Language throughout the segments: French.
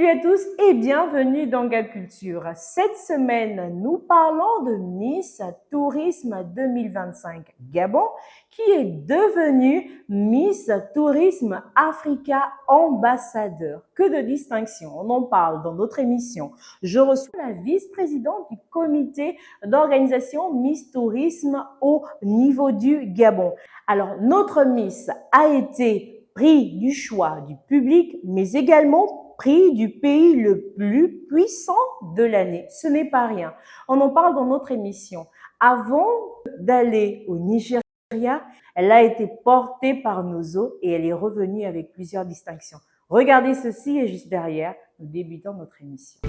Salut à tous et bienvenue dans Gab Culture. Cette semaine, nous parlons de Miss Tourisme 2025 Gabon qui est devenue Miss Tourisme Africa Ambassadeur. Que de distinctions, on en parle dans notre émission. Je reçois la vice-présidente du comité d'organisation Miss Tourisme au niveau du Gabon. Alors, notre Miss a été prix du choix du public, mais également prix du pays le plus puissant de l'année. Ce n'est pas rien. On en parle dans notre émission. Avant d'aller au Nigeria, elle a été portée par nos eaux et elle est revenue avec plusieurs distinctions. Regardez ceci et juste derrière, nous débutons notre émission.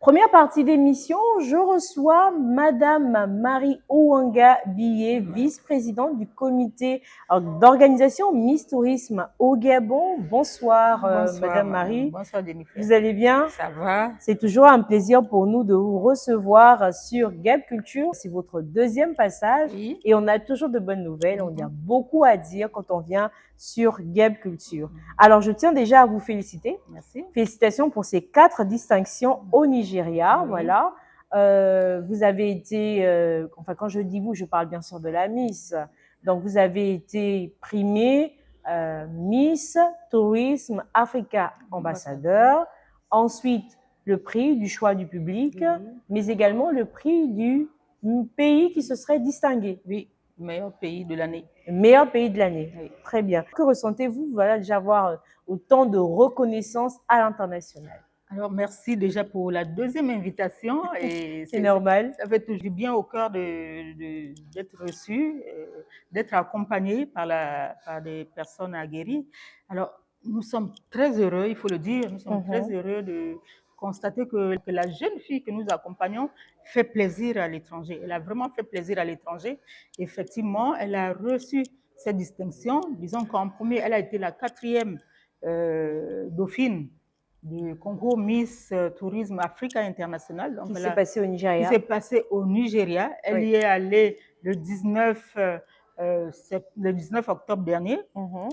Première partie d'émission, je reçois Madame Marie Ouanga Billet, vice-présidente du comité d'organisation Miss Tourisme au Gabon. Bonsoir, Madame Marie. Bonsoir Jennifer. Vous allez bien? Ça va. C'est toujours un plaisir pour nous de vous recevoir sur Gab Culture. C'est votre deuxième passage et on a toujours de bonnes nouvelles. On a beaucoup à dire quand on vient sur Gab Culture. Alors, je tiens déjà à vous féliciter. Merci. Félicitations pour ces 4 distinctions au Nigeria. Voilà. Vous avez été, enfin, quand je dis vous, je parle bien sûr de la Miss. Donc, vous avez été primée Miss Tourisme Africa Ambassadeur. Ensuite, le prix du choix du public, mais également le prix du pays qui se serait distingué. Oui, meilleur pays de l'année. Meilleur pays de l'année. Oui. Très bien. Que ressentez-vous, voilà, déjà avoir autant de reconnaissance à l'international? Alors, merci déjà pour la deuxième invitation. C'est normal. Ça fait toujours bien au cœur d'être reçu, d'être accompagné par des personnes aguerries. Alors, nous sommes très heureux, il faut le dire, nous sommes très heureux de constater que la jeune fille que nous accompagnons fait plaisir à l'étranger. Elle a vraiment fait plaisir à l'étranger. Effectivement, elle a reçu cette distinction. Disons qu'en premier, elle a été la 4e dauphine du concours Miss Tourisme Africa International. Donc, Qui s'est passé au Nigeria. Qui s'est passé au Nigeria. Elle y est allée le 19 octobre dernier.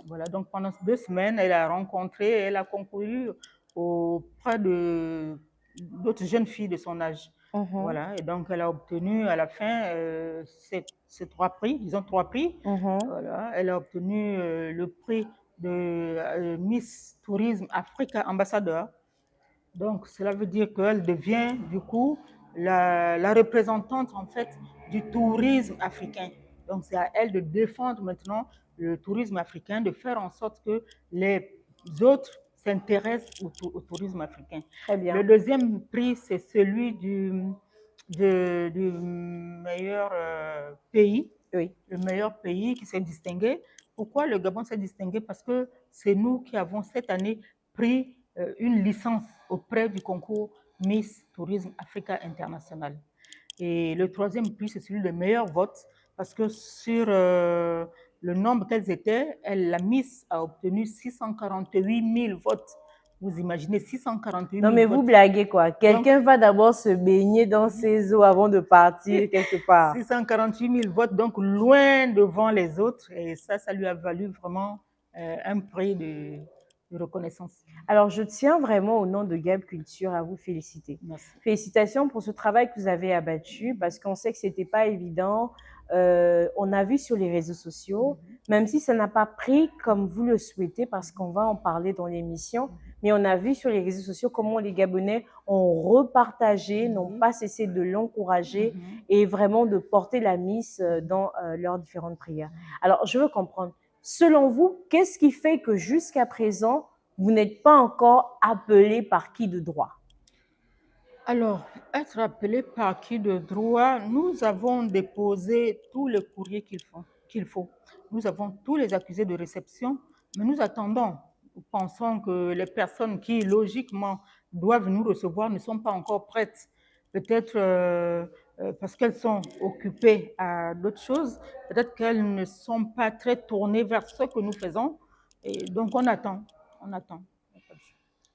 Voilà, donc pendant 2 semaines, elle a rencontré, elle a concouru auprès d'autres jeunes filles de son âge. Voilà, et donc elle a obtenu à la fin ces 3 prix, disons 3 prix. Voilà, elle a obtenu le prix de Miss Tourisme Africa Ambassadeur. Donc, cela veut dire qu'elle devient, du coup, la représentante, en fait, du tourisme africain. Donc, c'est à elle de défendre maintenant le tourisme africain, de faire en sorte que les autres s'intéressent au tourisme africain. Très bien. Le deuxième prix, c'est celui du meilleur pays. Oui. Le meilleur pays qui s'est distingué. Pourquoi le Gabon s'est distingué? Parce que c'est nous qui avons cette année pris une licence auprès du concours Miss Tourisme Africa International. Et le troisième prix, c'est celui de meilleur vote, parce que sur le nombre qu'elles étaient, la Miss a obtenu 648 000 votes. Vous imaginez 648 000 Non, mais votes. vous blaguez quoi? Quelqu'un va d'abord se baigner dans ses eaux avant de partir quelque part. 648 000 votes, donc loin devant les autres. Et ça lui a valu vraiment un prix de reconnaissance. Alors, je tiens vraiment au nom de Gab Culture à vous féliciter. Merci. Félicitations pour ce travail que vous avez abattu parce qu'on sait que c'était pas évident on a vu sur les réseaux sociaux, même si ça n'a pas pris comme vous le souhaitez, parce qu'on va en parler dans l'émission, mais on a vu sur les réseaux sociaux comment les Gabonais ont repartagé, n'ont pas cessé de l'encourager et vraiment de porter la Miss dans leurs différentes prières. Alors, je veux comprendre, selon vous, qu'est-ce qui fait que jusqu'à présent, vous n'êtes pas encore appelé par qui de droit? Alors, être appelé par qui de droit, nous avons déposé tous les courriers qu'il faut. Nous avons tous les accusés de réception, mais nous attendons. Nous pensons que les personnes qui, logiquement, doivent nous recevoir ne sont pas encore prêtes. Peut-être parce qu'elles sont occupées à d'autres choses, peut-être qu'elles ne sont pas très tournées vers ce que nous faisons. Et donc, on attend. On attend.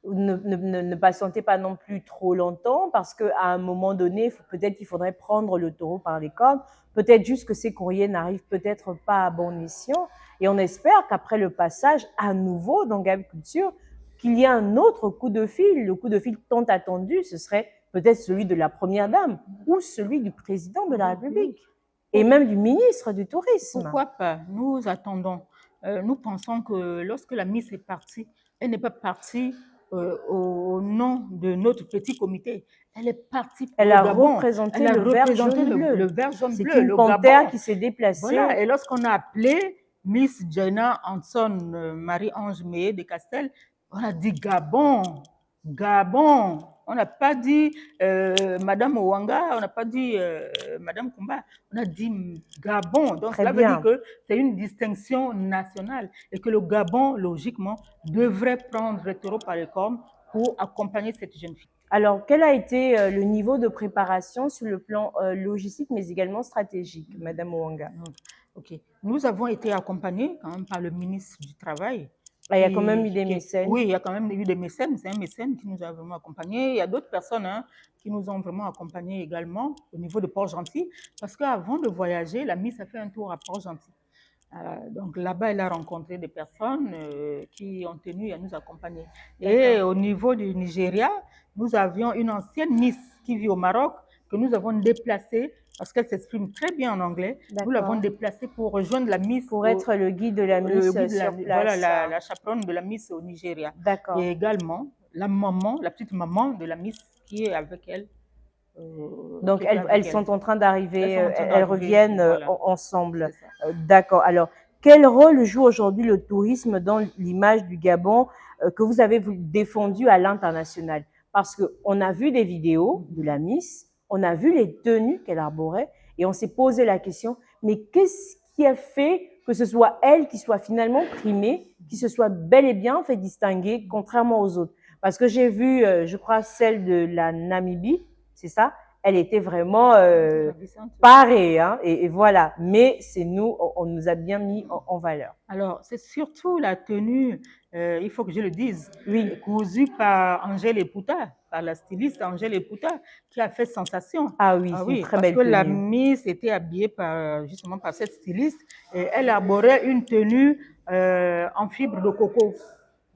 Ne patientez pas non plus trop longtemps parce qu'à un moment donné, peut-être qu'il faudrait prendre le taureau par les cornes. Peut-être juste que ces courriers n'arrivent peut-être pas à bon escient. Et on espère qu'après le passage à nouveau dans Gabi Culture, qu'il y ait un autre coup de fil. Le coup de fil tant attendu, ce serait peut-être celui de la Première Dame ou celui du Président de la République et même du ministre du Tourisme. Pourquoi pas? Nous attendons. Nous pensons que lorsque la Miss est partie, elle n'est pas partie au nom de notre petit comité. Elle est partie pour Elle a Gabon. représenté le vert jaune bleu. Le vert jaune bleu. C'est une panthère qui s'est déplacée. Voilà. Et lorsqu'on a appelé Miss Jenna Hanson Marie-Ange Méé de Castel, on a dit Gabon, Gabon. On n'a pas dit Madame Ouanga, on n'a pas dit Madame Kumba, on a dit Gabon. Donc, cela veut dire que c'est une distinction nationale et que le Gabon, logiquement, devrait prendre le taureau par les cornes pour accompagner cette jeune fille. Alors, quel a été le niveau de préparation sur le plan logistique, mais également stratégique, Madame Ouanga? Ok. Nous avons été accompagnés quand même par le ministre du Travail. Il y a quand même eu des mécènes. Oui, il y a quand même eu des mécènes. C'est un mécène qui nous a vraiment accompagnés. Il y a d'autres personnes qui nous ont vraiment accompagnés également au niveau de Port-Gentil. Parce qu'avant de voyager, la Miss a fait un tour à Port-Gentil. Donc là-bas, elle a rencontré des personnes qui ont tenu à nous accompagner. Et au niveau du Nigeria, nous avions une ancienne Miss qui vit au Maroc que nous avons déplacée parce qu'elle s'exprime très bien en anglais. Nous l'avons déplacée pour rejoindre la Miss. Pour être le guide de la Miss sur place. Voilà, la chaperonne de la Miss au Nigeria. D'accord. Et également, la petite maman de la Miss qui est avec elle. Donc, elles sont en train d'arriver, elles reviennent ensemble. D'accord. Alors, quel rôle joue aujourd'hui le tourisme dans l'image du Gabon que vous avez défendu à l'international? Parce qu'on a vu des vidéos de la Miss, on a vu les tenues qu'elle arborait et on s'est posé la question, mais qu'est-ce qui a fait que ce soit elle qui soit finalement primée, qui se soit bel et bien fait distinguer contrairement aux autres? Parce que j'ai vu, je crois, celle de la Namibie, c'est ça? Elle était vraiment parée, hein, et voilà. Mais c'est nous, on nous a bien mis en valeur. Alors, c'est surtout la tenue, il faut que je le dise, oui, cousue par Angèle Epouta, par la styliste Angèle Epouta, qui a fait sensation. Ah oui, c'est une très belle tenue. Parce que la Miss était habillée justement par cette styliste et elle arborait une tenue en fibre de coco.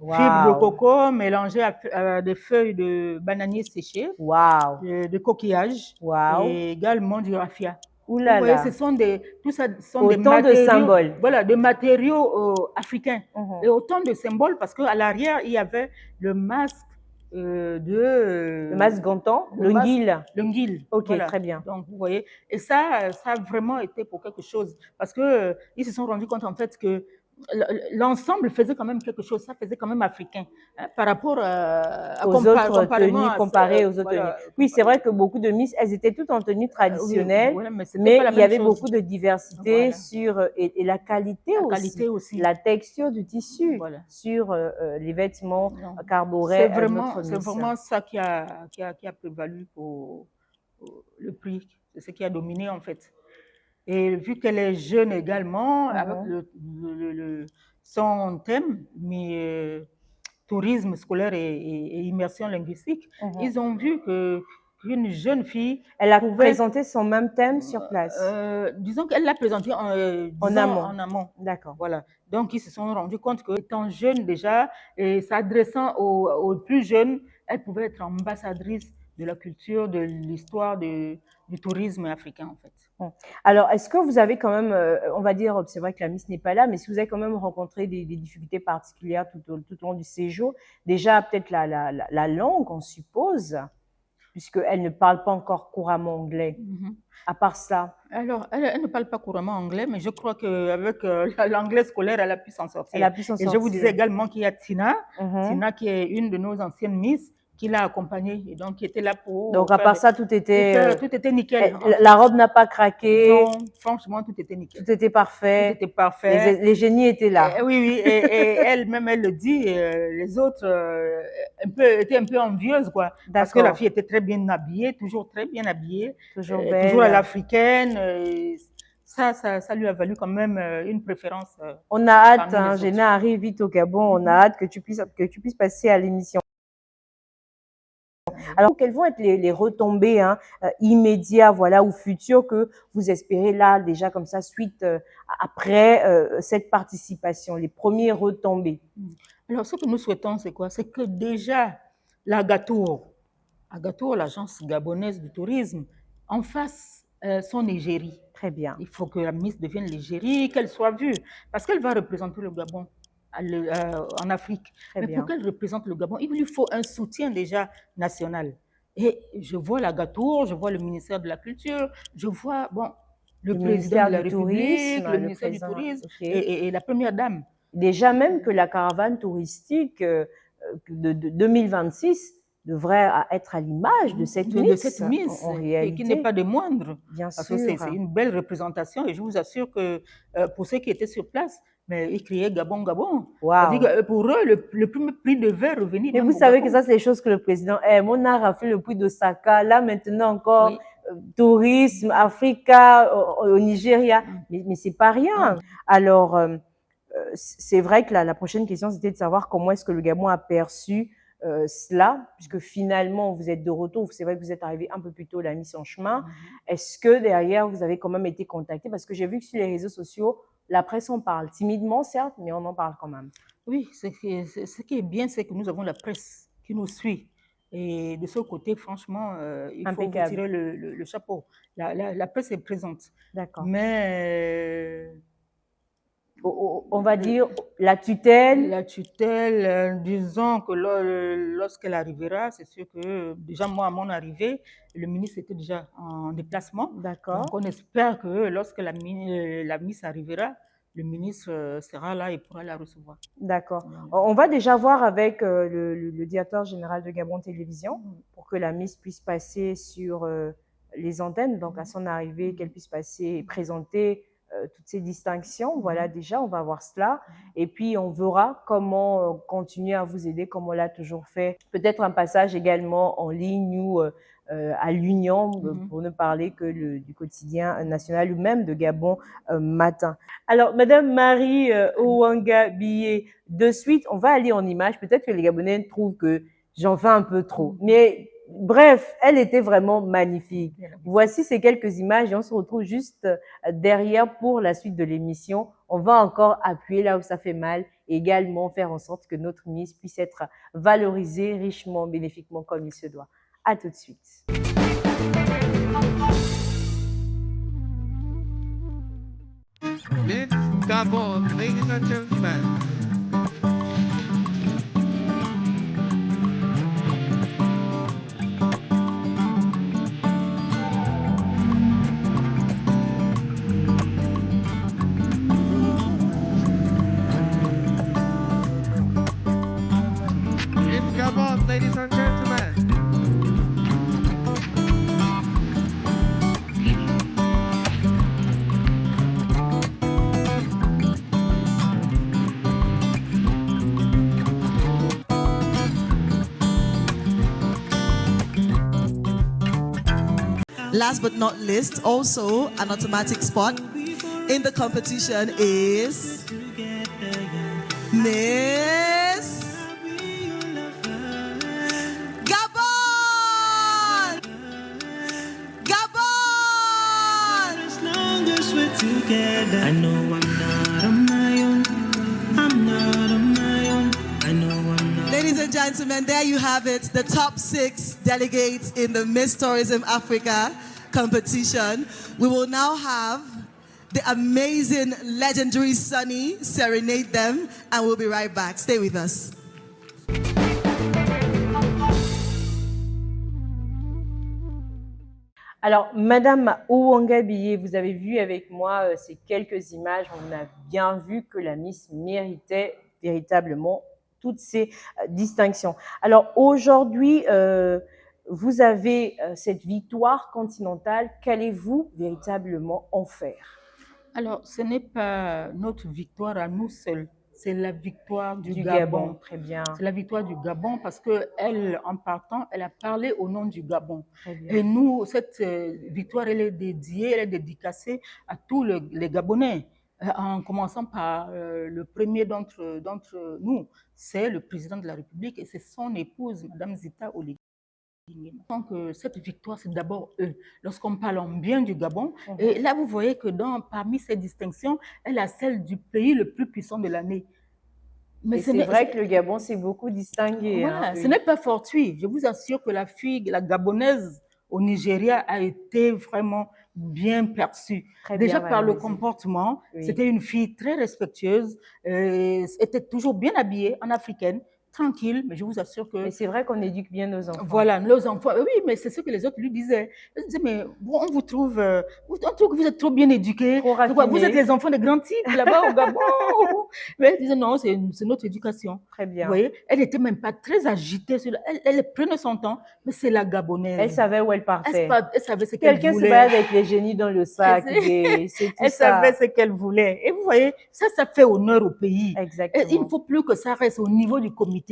Wow. Fibre de coco mélangée à des feuilles de bananier séché, wow. de coquillage, wow. et également du raffia. Ouh là vous voyez, là. tout ça sont autant des matériaux, de symboles. Voilà, des matériaux africains. Et autant de symboles parce qu'à l'arrière, il y avait le masque le masque gantant, le nguil. Le nguil. Ok, voilà. Très bien. Donc, vous voyez, et ça a vraiment été pour quelque chose parce que ils se sont rendus compte en fait que l'ensemble faisait quand même quelque chose, ça faisait quand même africain par rapport aux autres tenues comparées aux autres tenues. Oui, c'est vrai que beaucoup de Miss, elles étaient toutes en tenue traditionnelle, mais il y avait beaucoup de diversité sur et la qualité aussi, la texture du tissu sur les vêtements qu'arborait notre Miss. C'est vraiment ça qui a prévalu pour le prix, c'est ce qui a dominé en fait. Et vu qu'elle est jeune également, avec son thème, tourisme scolaire et immersion linguistique, ils ont vu qu'une jeune fille... Elle a présenté son même thème sur place. Disons qu'elle l'a présenté en amont. D'accord. Voilà. Donc, ils se sont rendus compte qu'étant jeune déjà, et s'adressant aux plus jeunes, elle pouvait être ambassadrice de la culture, de l'histoire du tourisme africain, en fait. Alors, est-ce que vous avez quand même, on va dire, c'est vrai que la Miss n'est pas là, mais si vous avez quand même rencontré des difficultés particulières tout au long du séjour, déjà peut-être la langue, on suppose, puisqu'elle ne parle pas encore couramment anglais. À part ça. Alors, elle ne parle pas couramment anglais, mais je crois qu'avec l'anglais scolaire, elle a pu s'en sortir. Elle a pu s'en sortir. Et je vous disais également qu'il y a Tina, Tina qui est une de nos anciennes Miss, qui l'a accompagnée et donc qui était là pour. Donc à part ça, tout était nickel. La robe n'a pas craqué. Non, franchement, tout était nickel. Tout était parfait. Tout était parfait. Les génies étaient là. Oui, et elle-même, elle le dit. Les autres étaient un peu envieuses, quoi. Parce que la fille était très bien habillée, toujours très bien habillée, toujours belle, toujours à l'africaine. Ça lui a valu quand même une préférence. On a hâte, Géna arrive vite au Gabon. On a hâte que tu puisses passer à l'émission. Alors, quelles vont être les retombées immédiates, voilà, ou futures que vous espérez là, déjà comme ça, suite après cette participation, les premières retombées? Alors, ce que nous souhaitons, c'est quoi? C'est que déjà, l'Agatour, l'agence gabonaise du tourisme, en fasse son égérie. Très bien. Il faut que la Miss devienne l'égérie, qu'elle soit vue, parce qu'elle va représenter le Gabon en Afrique. Mais pour qu'elle représente le Gabon, il lui faut un soutien déjà national. Et je vois l'Agatour, je vois le ministère de la Culture, je vois le président de la République, le ministère du Tourisme et la première dame. Déjà même que la caravane touristique de 2026 devrait être à l'image de cette Miss, en réalité. Qui n'est pas de moindre. Bien parce sûr. que c'est une belle représentation et je vous assure que pour ceux qui étaient sur place, mais ils criaient Gabon, Gabon. Wow. C'est-à-dire que pour eux, le premier prix devait revenir. Mais vous savez que ça, c'est les choses que le président aime. On a raflé le prix d'Osaka, là maintenant encore, tourisme, Africa, au Nigeria. Mais c'est pas rien. Alors, c'est vrai que la prochaine question, c'était de savoir comment est-ce que le Gabon a perçu cela, puisque finalement, vous êtes de retour. C'est vrai que vous êtes arrivé un peu plus tôt, la mise en chemin. Est-ce que derrière, vous avez quand même été contacté? Parce que j'ai vu que sur les réseaux sociaux, la presse en parle, timidement certes, mais on en parle quand même. Oui, ce qui est bien, c'est que nous avons la presse qui nous suit. Et de ce côté, franchement, il faut vous tirer le chapeau. La presse est présente. D'accord. Mais on va dire la tutelle. La tutelle, disons que lorsqu'elle arrivera, c'est sûr que déjà moi, à mon arrivée, le ministre était déjà en déplacement. D'accord. Donc on espère que lorsque la Miss arrivera, le ministre sera là et pourra la recevoir. D'accord. On va déjà voir avec le directeur général de Gabon Télévision pour que la Miss puisse passer sur les antennes, donc à son arrivée, qu'elle puisse passer et présenter toutes ces distinctions. Voilà, déjà, on va voir cela. Et puis, on verra comment continuer à vous aider, comme on l'a toujours fait. Peut-être un passage également en ligne ou à l'Union, pour ne parler que du quotidien national ou même de Gabon Matin. Alors, Madame Marie Ouanga Biyé, de suite, on va aller en image. Peut-être que les Gabonais trouvent que j'en fais un peu trop. Mais bref, elle était vraiment magnifique. Voici ces quelques images et on se retrouve juste derrière pour la suite de l'émission. On va encore appuyer là où ça fait mal et également faire en sorte que notre Miss puisse être valorisée richement, bénéfiquement comme il se doit. À tout de suite. Gabon, ladies and gentlemen. Gabon, ladies and gentlemen. Last but not least, also an automatic spot in the competition is Miss Gabon! Gabon! As long as we're together, I know I'm not on my own. I'm not on my own. I know I'm not. Ladies and gentlemen, there you have it, the top 6 delegates in the Miss Tourism Africa competition. We will now have the amazing, legendary Sunny serenade them, and we'll be right back. Stay with us. Alors, Madame Ouangabiye, vous avez vu avec moi ces quelques images, on a bien vu que la Miss méritait véritablement toutes ces distinctions. Alors, aujourd'hui, vous avez cette victoire continentale, qu'allez-vous véritablement en faire? Alors, ce n'est pas notre victoire à nous seuls, c'est la victoire du Gabon. Gabon. Très bien. C'est la victoire du Gabon parce qu'elle, en partant, elle a parlé au nom du Gabon. Très bien. Et nous, cette victoire, elle est dédiée, elle est dédicacée à tous les Gabonais, en commençant par le premier d'entre nous, c'est le président de la République et c'est son épouse, Madame Zita Oligui. Donc, cette victoire, c'est d'abord eux. Lorsqu'on parle en bien du Gabon, et là, vous voyez que parmi ces distinctions, elle a celle du pays le plus puissant de l'année. Mais c'est vrai que le Gabon s'est beaucoup distingué. Voilà, hein, ce n'est pas fortuit. Je vous assure que la fille, la gabonaise au Nigeria a été vraiment bien perçue. Très Déjà bien, par le Madame comportement, Oui. c'était une fille très respectueuse, était toujours bien habillée en africaine, tranquille, mais je vous assure que... Mais c'est vrai qu'on éduque bien nos enfants. Voilà, nos enfants, oui, mais c'est ce que les autres lui disaient. Ils disaient, mais bon, on trouve que vous êtes trop bien éduqués. Trop raffinés. Vous êtes les enfants des grands types là-bas au Gabon. Mais ils disaient, non, c'est notre éducation. Très bien. Vous voyez, elle n'était même pas très agitée. Elle prenait son temps, mais c'est la Gabonaise. Elle savait où elle partait. Elle savait ce qu'elle Quelqu'un voulait. se balade avec les génies dans le sac. C'est tout Elle ça. savait ce qu'elle voulait. Et vous voyez, ça fait honneur au pays. Exactement. Et il ne faut plus que ça reste au niveau du comité.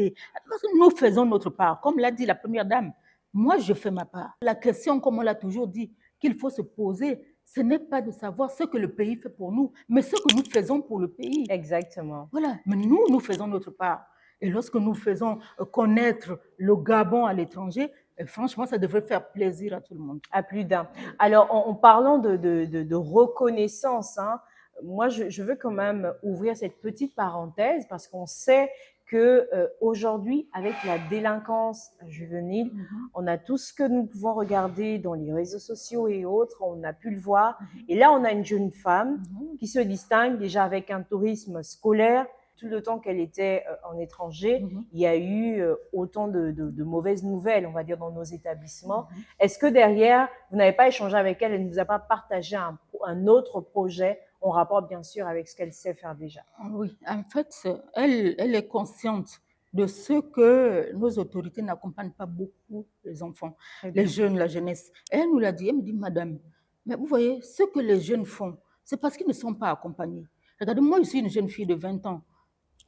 Parce que nous faisons notre part. Comme l'a dit la première dame, moi, je fais ma part. La question, comme on l'a toujours dit, qu'il faut se poser, ce n'est pas de savoir ce que le pays fait pour nous, mais ce que nous faisons pour le pays. Exactement. Voilà. Mais nous faisons notre part. Et lorsque nous faisons connaître le Gabon à l'étranger, franchement, ça devrait faire plaisir à tout le monde. À plus d'un. Alors, en parlant de reconnaissance, hein, moi, je veux quand même ouvrir cette petite parenthèse parce qu'on sait que aujourd'hui, avec la délinquance juvénile, on a tout ce que nous pouvons regarder dans les réseaux sociaux et autres, on a pu le voir. Et là, on a une jeune femme qui se distingue déjà avec un tourisme scolaire. Tout le temps qu'elle était en étranger, il y a eu autant de mauvaises nouvelles, on va dire, dans nos établissements. Est-ce que derrière, vous n'avez pas échangé avec elle, elle ne vous a pas partagé un autre projet en rapport, bien sûr, avec ce qu'elle sait faire déjà? Oui, en fait, elle est consciente de ce que nos autorités n'accompagnent pas beaucoup les enfants, les jeunes, la jeunesse. Et elle nous l'a dit, elle me dit, madame, mais vous voyez, ce que les jeunes font, c'est parce qu'ils ne sont pas accompagnés. Regardez, moi, je suis une jeune fille de 20 ans.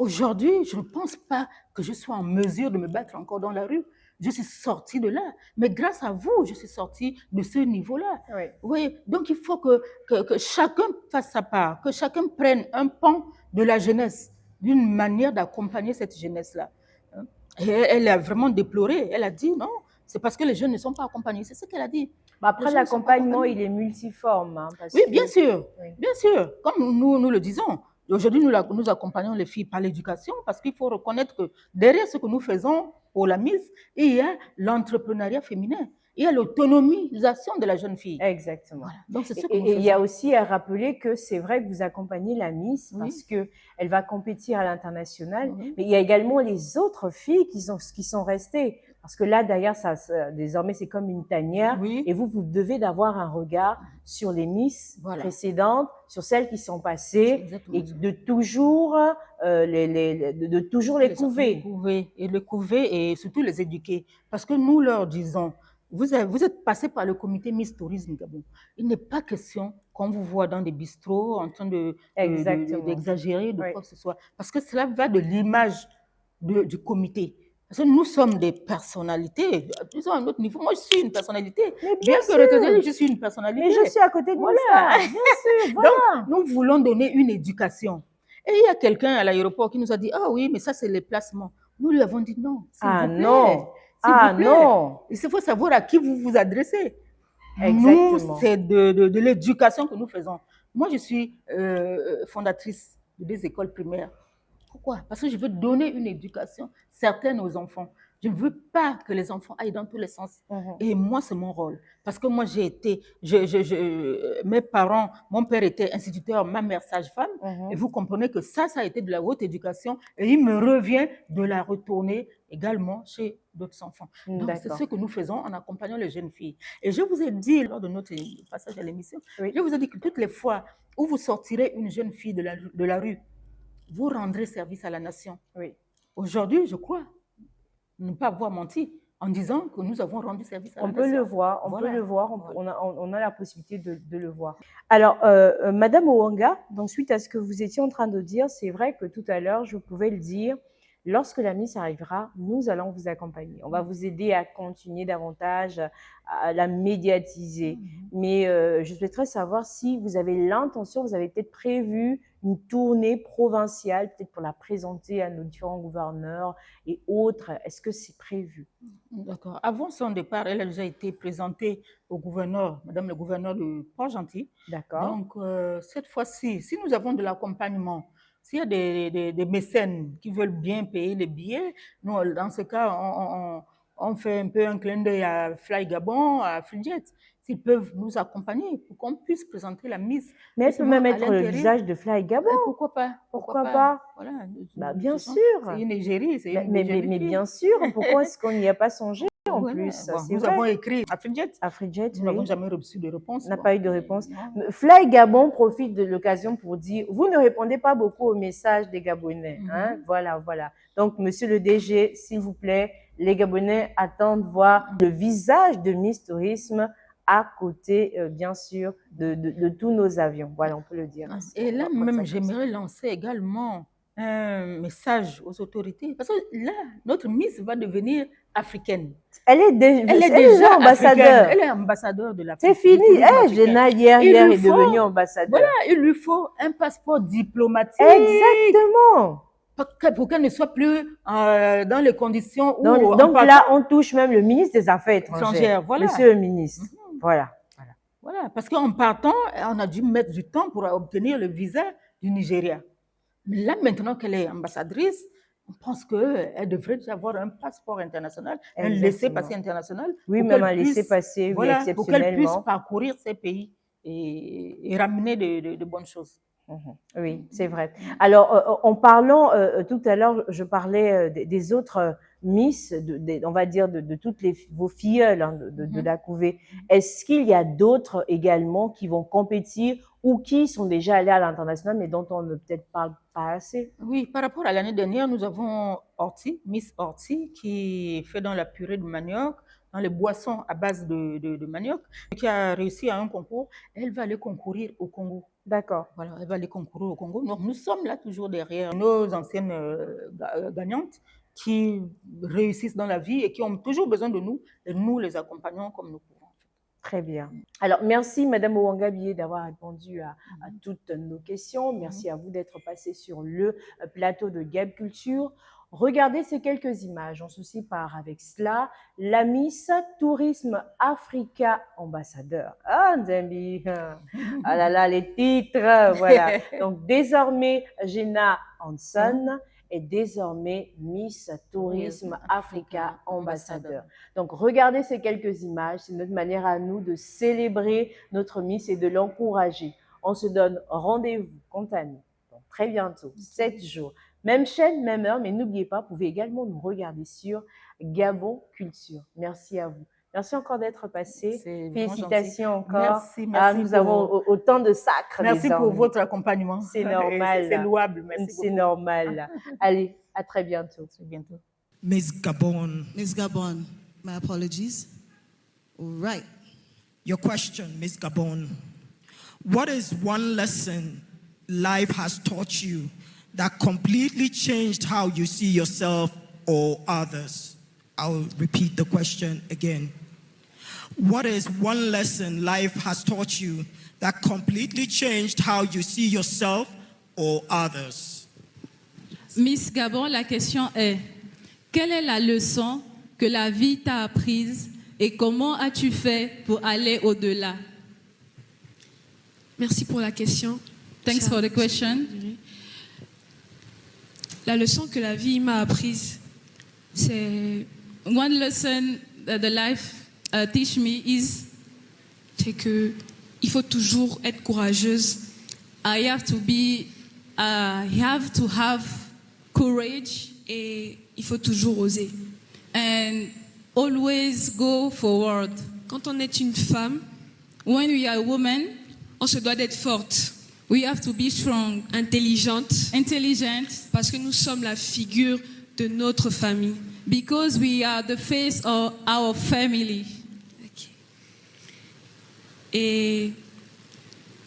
Aujourd'hui, je ne pense pas que je sois en mesure de me battre encore dans la rue. Je suis sortie de là. Mais grâce à vous, je suis sortie de ce niveau-là. Oui. Vous voyez, donc il faut que chacun fasse sa part, que chacun prenne un pan de la jeunesse, d'une manière d'accompagner cette jeunesse-là. Et elle a vraiment déploré. Elle a dit non, c'est parce que les jeunes ne sont pas accompagnés. C'est ce qu'elle a dit. Après, l'accompagnement, il est multiforme. Hein, oui, bien sûr. Bien sûr. Comme nous le disons. Aujourd'hui, nous accompagnons les filles par l'éducation parce qu'il faut reconnaître que derrière ce que nous faisons pour la mise, il y a l'entrepreneuriat féminin, il y a l'autonomisation de la jeune fille. Exactement. Voilà. Donc, c'est ce que et il y a aussi à rappeler que c'est vrai que vous accompagnez la Miss parce qu'elle va compétir à l'international, mais il y a également les autres filles qui sont restées. Parce que là, derrière, désormais, c'est comme une tanière. Et vous devez d'avoir un regard sur les Miss précédentes, sur celles qui sont passées, et de toujours les couver. Les couver et surtout les éduquer. Parce que nous leur disons, vous êtes passé par le comité Miss Tourisme Gabon. Il n'est pas question qu'on vous voit dans des bistrots en train d'exagérer, de quoi que ce soit. Parce que cela va de l'image du comité. Parce que nous sommes des personnalités, disons à un autre niveau. Moi, je suis une personnalité. Mais bien sûr. Que je suis une personnalité. Mais je suis à côté de moi. Bien sûr, voilà. Donc, nous voulons donner une éducation. Et il y a quelqu'un à l'aéroport qui nous a dit, ah oui, mais ça, c'est les placements. Nous lui avons dit non. Non. Non. Il faut savoir à qui vous vous adressez. Exactement. Nous, c'est de l'éducation que nous faisons. Moi, je suis fondatrice de 2 écoles primaires Pourquoi? Parce que je veux donner une éducation certaine aux enfants. Je ne veux pas que les enfants aillent dans tous les sens. Et moi, c'est mon rôle. Parce que moi, mes parents, mon père était instituteur, ma mère sage-femme. Et vous comprenez que ça a été de la haute éducation. Et il me revient de la retourner également chez d'autres enfants. Donc, c'est ce que nous faisons en accompagnant les jeunes filles. Et je vous ai dit, lors de notre passage à l'émission, je vous ai dit que toutes les fois où vous sortirez une jeune fille de la rue, vous rendrez service à la nation. Aujourd'hui, je crois ne pas avoir menti en disant que nous avons rendu service à la nation. On peut le voir, on a la possibilité de le voir. Alors, Madame Owanga, donc suite à ce que vous étiez en train de dire, c'est vrai que tout à l'heure, je pouvais le dire, lorsque la Miss arrivera, nous allons vous accompagner. On va vous aider à continuer davantage à la médiatiser. Mais je souhaiterais savoir si vous avez l'intention, vous avez peut-être prévu une tournée provinciale, peut-être pour la présenter à nos différents gouverneurs et autres. Est-ce que c'est prévu? D'accord. Avant son départ, elle a déjà été présentée au gouverneur, Madame le gouverneur de Port-Gentil. D'accord. Donc, cette fois-ci, si nous avons de l'accompagnement, s'il y a des mécènes qui veulent bien payer les billets, nous, dans ce cas, on fait un peu un clin d'œil à Fly Gabon, à Flyjet. S'ils peuvent nous accompagner pour qu'on puisse présenter la Miss. Mais elle peut même être le visage de Fly Gabon. Pourquoi pas? Pourquoi pas? Voilà. Bah, bien sûr. C'est une égérie. Mais bien sûr, pourquoi est-ce qu'on n'y a pas songé en plus? Bon, nous avons écrit à Flyjet. Nous n'avons jamais reçu de réponse. On n'a pas eu de réponse. Fly Gabon profite de l'occasion pour dire, vous ne répondez pas beaucoup aux messages des Gabonais. Hein? Voilà. Donc, monsieur le DG, s'il vous plaît, les Gabonais attendent voir le visage de Miss Tourisme à côté, bien sûr, de tous nos avions. Voilà, on peut le dire. Et là, même, j'aimerais lancer également un message aux autorités. Parce que là, notre Miss va devenir africaine. Elle est déjà ambassadeur. Elle est ambassadeur de l'Afrique. C'est fini. Jenna, hier est devenue ambassadeur. Voilà, il lui faut un passeport diplomatique. Exactement. Pour qu'elle ne soit plus dans les conditions où... Donc là, on touche même le ministre des Affaires étrangères. Voilà. Monsieur le ministre. Voilà, parce qu'en partant, on a dû mettre du temps pour obtenir le visa du Nigeria. Mais là, maintenant qu'elle est ambassadrice, on pense qu'elle devrait déjà avoir un passeport international, un laissez-passer international. Oui, même un laissez-passer, exceptionnellement. Pour qu'elle puisse parcourir ces pays et ramener de bonnes choses. Oui, c'est vrai. Alors, en parlant, tout à l'heure, je parlais des autres Miss, on va dire de toutes vos filleules de la couvée. Est-ce qu'il y a d'autres également qui vont compétir ou qui sont déjà allés à l'international, mais dont on ne peut-être parle pas assez? Oui, par rapport à l'année dernière, nous avons Miss Horty, qui fait dans la purée de manioc, dans les boissons à base de manioc, qui a réussi à un concours. Elle va aller concourir au Congo. D'accord. Voilà, elle va aller concourir au Congo. Donc, nous sommes là toujours derrière nos anciennes gagnantes qui réussissent dans la vie et qui ont toujours besoin de nous. Et nous les accompagnons comme nous pouvons. Très bien. Alors, merci Madame Owanga Bié d'avoir répondu à toutes nos questions. Merci à vous d'être passé sur le plateau de Gab Culture. Regardez ces quelques images. On se sépare avec cela. La Miss Tourisme Africa ambassadeur. Ah, Nzambi. Ah là là, les titres. Voilà. Donc, désormais, Jenna Hanson est désormais Miss Tourisme Africa ambassadeur. Donc, regardez ces quelques images. C'est notre manière à nous de célébrer notre Miss et de l'encourager. On se donne rendez-vous, quant à nous, très bientôt, 7 jours. Même chaîne, même heure, mais n'oubliez pas, vous pouvez également nous regarder sur Gabon Culture. Merci à vous. Merci encore d'être passé. Félicitations encore. Merci. Nous avons autant de sacres. Merci pour votre accompagnement. C'est normal. C'est louable. Merci C'est normal. Allez, à très bientôt. Miss Gabon. Miss Gabon, my apologies. All right. Your question, Miss Gabon. What is one lesson life has taught you that completely changed how you see yourself or others? I'll repeat the question again. What is one lesson life has taught you that completely changed how you see yourself or others? Miss Gabon, la question est, quelle est la leçon que la vie t'a apprise et comment as-tu fait pour aller au-delà? Merci pour la question. Thanks for the question. La leçon que la vie m'a apprise, c'est One lesson that the life teach me is que il faut toujours être courageuse. I have to have courage Et il faut toujours oser. and always go forward. Quand on est une femme, When we are women, on se doit d'être forte, we have to be strong, intelligente, intelligent, parce que nous sommes la figure de notre famille. because we are the face of our family. Et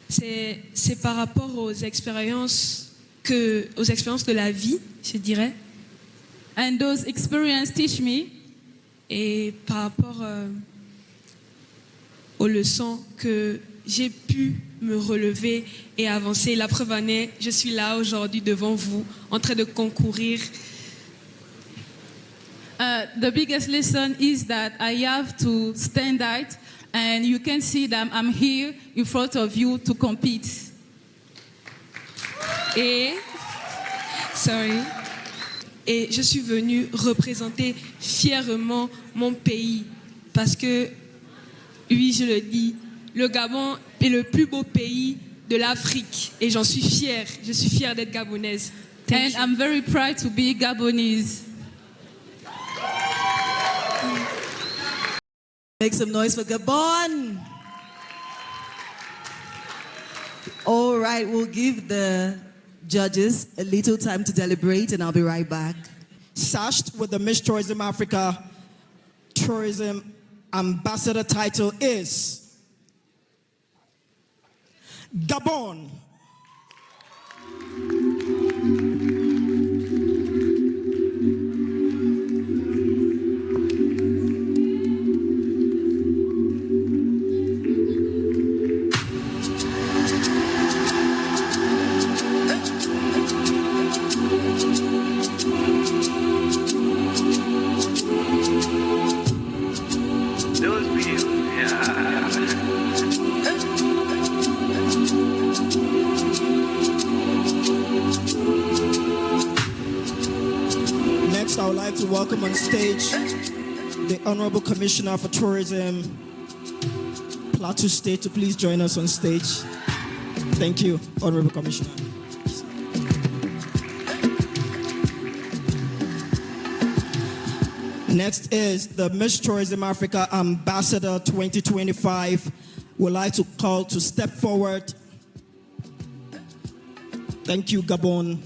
c'est par rapport aux expériences de la vie, je dirais, And those experiences teach me, et par rapport aux leçons que j'ai pu me relever et avancer. La preuve en est, je suis là aujourd'hui devant vous, en train de concourir. the biggest lesson is that I have to stand out, and you can see that I'm here in front of you to compete. Et je suis venue représenter fièrement mon pays parce que, oui, je le dis, le Gabon est le plus beau pays de l'Afrique et j'en suis fière. Je suis fière d'être gabonaise. And I'm very proud to be Gabonese. Make some noise for Gabon. All right, we'll give the judges a little time to deliberate and I'll be right back. Sashed with the Miss Tourism Africa Tourism Ambassador title is Gabon. Those videos, yeah. Next, I would like to welcome on stage the Honorable Commissioner for Tourism, Plateau State, to please join us on stage. Thank you, Honorable Commissioner. Next is the Miss Tourism Africa Ambassador 2025. We'd like to call to step forward. Thank you, Gabon.